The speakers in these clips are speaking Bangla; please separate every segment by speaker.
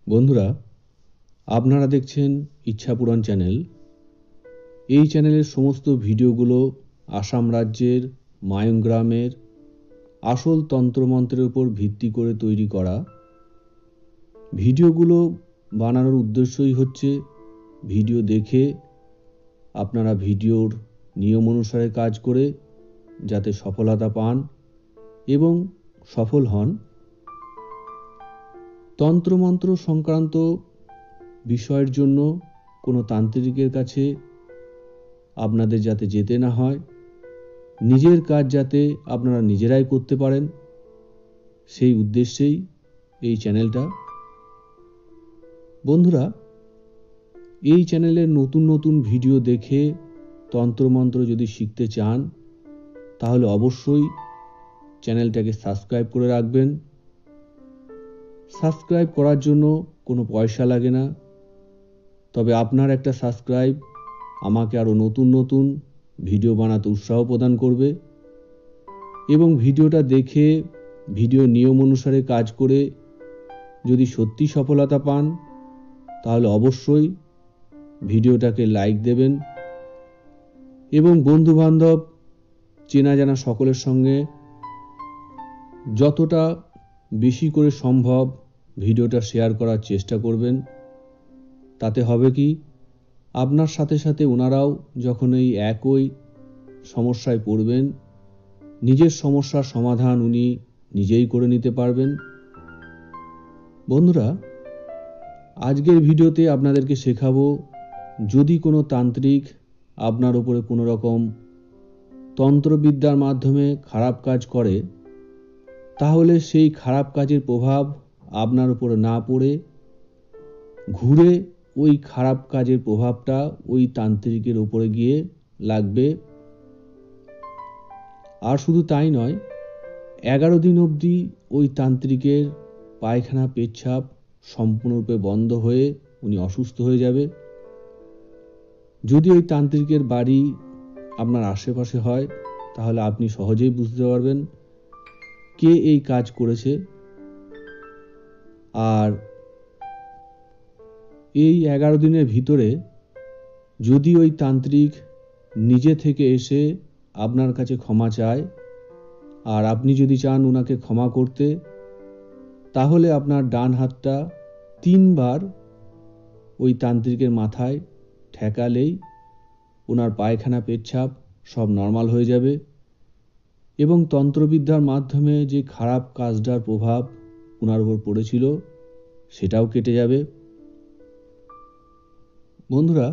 Speaker 1: বন্ধুরা, আপনারা দেখছেন ইচ্ছাপুরাণ চ্যানেল। এই চ্যানেলের সমস্ত ভিডিওগুলো আসাম রাজ্যের মায়ং গ্রামের আসল তন্ত্রমন্ত্রের উপর ভিত্তি করে তৈরি করা। ভিডিওগুলো বানানোর উদ্দেশ্যই হচ্ছে ভিডিও দেখে আপনারা ভিডিওর নিয়ম অনুসারে কাজ করে যাতে সফলতা পান এবং সফল হন। তন্ত্রমন্ত্র সংক্রান্ত বিষয়ের জন্য কোনো তান্ত্রিকের কাছে আপনাদের যাতে যেতে না হয়, নিজের কাজ যাতে আপনারা নিজেরাই করতে পারেন, সেই উদ্দেশ্যেই এই চ্যানেলটা। বন্ধুরা, এই চ্যানেলের নতুন নতুন ভিডিও দেখে তন্ত্রমন্ত্র যদি শিখতে চান তাহলে অবশ্যই চ্যানেলটাকে সাবস্ক্রাইব করে রাখবেন। সাবস্ক্রাইব করার জন্য কোনো পয়সা লাগে না, তবে আপনার একটা সাবস্ক্রাইব আমাকে আরও নতুন নতুন ভিডিও বানাতে উৎসাহ প্রদান করবে এবং ভিডিওটা দেখে ভিডিও নিয়ম অনুসারে কাজ করে যদি সত্যি সফলতা পান তাহলে অবশ্যই ভিডিওটাকে লাইক দেবেন এবং বন্ধুবান্ধব চেনা জানা সকলের সঙ্গে যতটা বেশি করে সম্ভব ভিডিওটা শেয়ার করার চেষ্টা করবেন। তাতে হবে কি, আপনার সাথে সাথে ওনারাও যখন এই একই সমস্যায় পড়বেন, নিজের সমস্যার সমাধান উনি নিজেই করে নিতে পারবেন। বন্ধুরা, আজকের ভিডিওতে আপনাদেরকে শেখাবো, যদি কোনো তান্ত্রিক আপনার উপরে কোনো রকম তন্ত্রবিদ্যার মাধ্যমে খারাপ কাজ করে, তাহলে সেই খারাপ কাজের প্রভাব আপনার উপরে না পড়ে ঘুরে ওই খারাপ কাজের প্রভাবটা ওই তান্ত্রিকের উপরে গিয়ে লাগবে। আর শুধু তাই নয়, 11 দিন অবধি ওই তান্ত্রিকের পায়খানা পেচ্ছাপ সম্পূর্ণরূপে বন্ধ হয়ে উনি অসুস্থ হয়ে যাবে। যদি ওই তান্ত্রিকের বাড়ি আপনার আশেপাশে হয় তাহলে আপনি সহজেই বুঝতে পারবেন কে এই কাজ করেছে। আর এই 11 দিনের ভিতরে যদি ওই তান্ত্রিক নিজে থেকে এসে আপনার কাছে ক্ষমা চায় আর আপনি যদি চান ওনাকে ক্ষমা করতে, তাহলে আপনার ডান হাতটা 3 বার ওই তান্ত্রিকের মাথায় ঠেকালেই ওনার পায়খানা পেচ্ছাপ সব নর্মাল হয়ে যাবে এবং তন্ত্রবিদ্যার মাধ্যমে যে খারাপ কাজটার প্রভাব ওনার উপর পড়েছিল সেটাও কেটে যাবে। বন্ধুরা,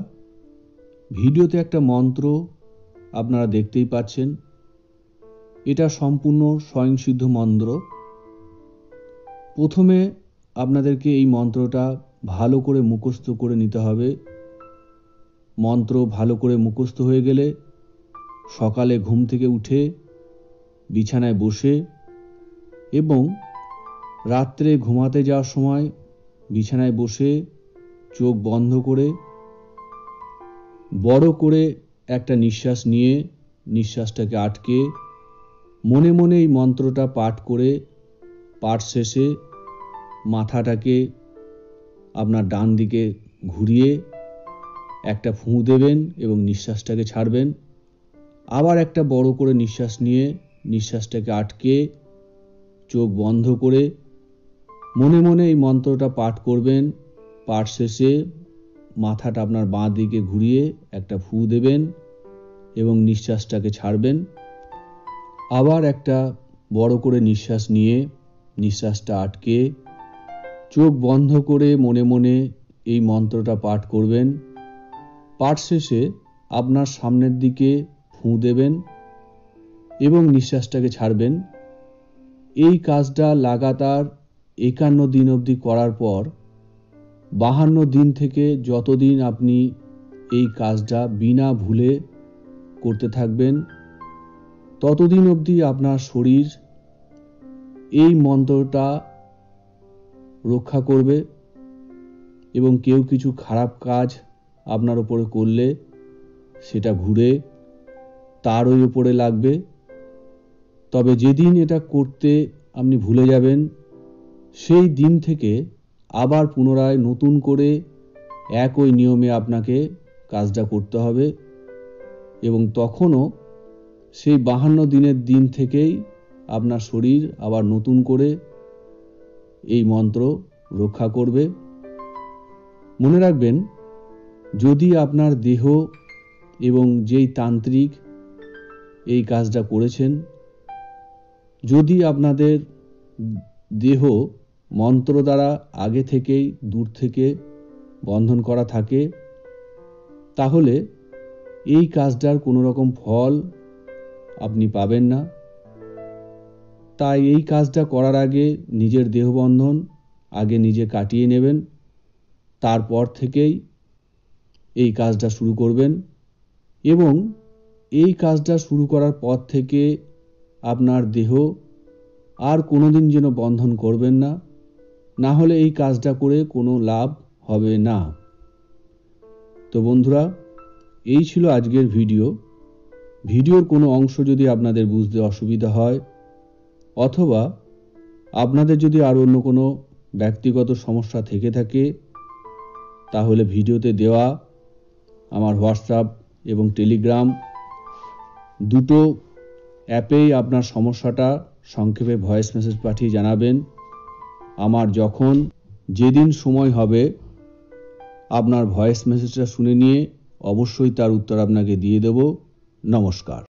Speaker 1: ভিডিওতে একটা মন্ত্র আপনারা দেখতেই পাচ্ছেন। এটা সম্পূর্ণ স্বয়ংসিদ্ধ মন্ত্র। প্রথমে আপনাদেরকে এই মন্ত্রটা ভালো করে মুখস্থ করে নিতে হবে। মন্ত্র ভালো করে মুখস্থ হয়ে গেলে সকালে ঘুম থেকে উঠে বিছানায় বসে এবং রাত্রে ঘুমাতে যাওয়ার সময় বিছানায় বসে চোখ বন্ধ করে বড় করে একটা নিঃশ্বাস নিয়ে নিঃশ্বাসটাকে আটকে মনে মনে এই মন্ত্রটা পাঠ করে পাঠ শেষে মাথাটাকে আপনার ডান দিকে ঘুরিয়ে একটা ফুঁ দেবেন এবং নিঃশ্বাসটাকে ছাড়বেন। আবার একটা বড় করে নিঃশ্বাস নিয়ে নিঃশ্বাসটাকে আটকে চোখ বন্ধ করে মনে মনে এই মন্ত্রটা পাঠ করবেন। পাঠ শেষে মাথাটা আপনার বাঁ দিকে ঘুরিয়ে একটা ফুঁ দেবেন এবং নিঃশ্বাসটাকে ছাড়বেন। আবার একটা বড় করে নিঃশ্বাস নিয়ে নিঃশ্বাসটা আটকে চোখ বন্ধ করে মনে মনে এই মন্ত্রটা পাঠ করবেন। পাঠ শেষে আপনার সামনের দিকে ফুঁ দেবেন এবং নিঃশ্বাসটাকে ছাড়বেন। এই কাজটা লাগাতার 51 দিন অবধি করার পর 52 দিন থেকে যতদিন আপনি এই কাজটা বিনা ভুলে করতে থাকবেন, ততদিন অবধি আপনার শরীর এই মন্ত্রটা রক্ষা করবে এবং কেউ কিছু খারাপ কাজ আপনার উপরে করলে সেটা ঘুরে তারই উপরে লাগবে। তবে যেদিন এটা করতে আপনি ভুলে যাবেন সেই দিন থেকে আবার পুনরায় নতুন করে একই নিয়মে আপনাকে কাজটা করতে হবে এবং তখনও সেই 52 দিনের দিন থেকেই আপনার শরীর আবার নতুন করে এই মন্ত্র রক্ষা করবে। মনে রাখবেন, যদি আপনার দেহ এবং যেই তান্ত্রিক এই কাজটা করেছেন, যদি আপনাদের দেহ মন্ত্র দ্বারা আগে থেকেই দূর থেকে বন্ধন করা থাকে, তাহলে এই কাজটার কোনো রকম ফল আপনি পাবেন না। তাই এই কাজটা করার আগে নিজের দেহবন্ধন আগে নিজে কাটিয়ে নেবেন, তারপর থেকেই এই কাজটা শুরু করবেন এবং এই কাজটা শুরু করার পর থেকে আপনার দেহ আর কোনোদিন যেন বন্ধন করবেন না, না হলে এই কাজটা করে কোনো লাভ হবে না। তো বন্ধুরা, এই ছিল আজকের ভিডিওর কোনো অংশ যদি আপনাদের বুঝতে অসুবিধা হয় অথবা আপনাদের যদি আর অন্য কোনো ব্যক্তিগত সমস্যা থেকে থাকে, তাহলে ভিডিওতে দেওয়া আমার হোয়াটসঅ্যাপ এবং টেলিগ্রাম দুটো অ্যাপেই আপনার সমস্যাটা সংক্ষেপে ভয়েস মেসেজ পাঠিয়ে জানাবেন। আমার যখন যেদিন সময় হবে আপনার ভয়েস মেসেজটা শুনে নিয়ে অবশ্যই তার উত্তর আপনাকে দিয়ে দেব। নমস্কার।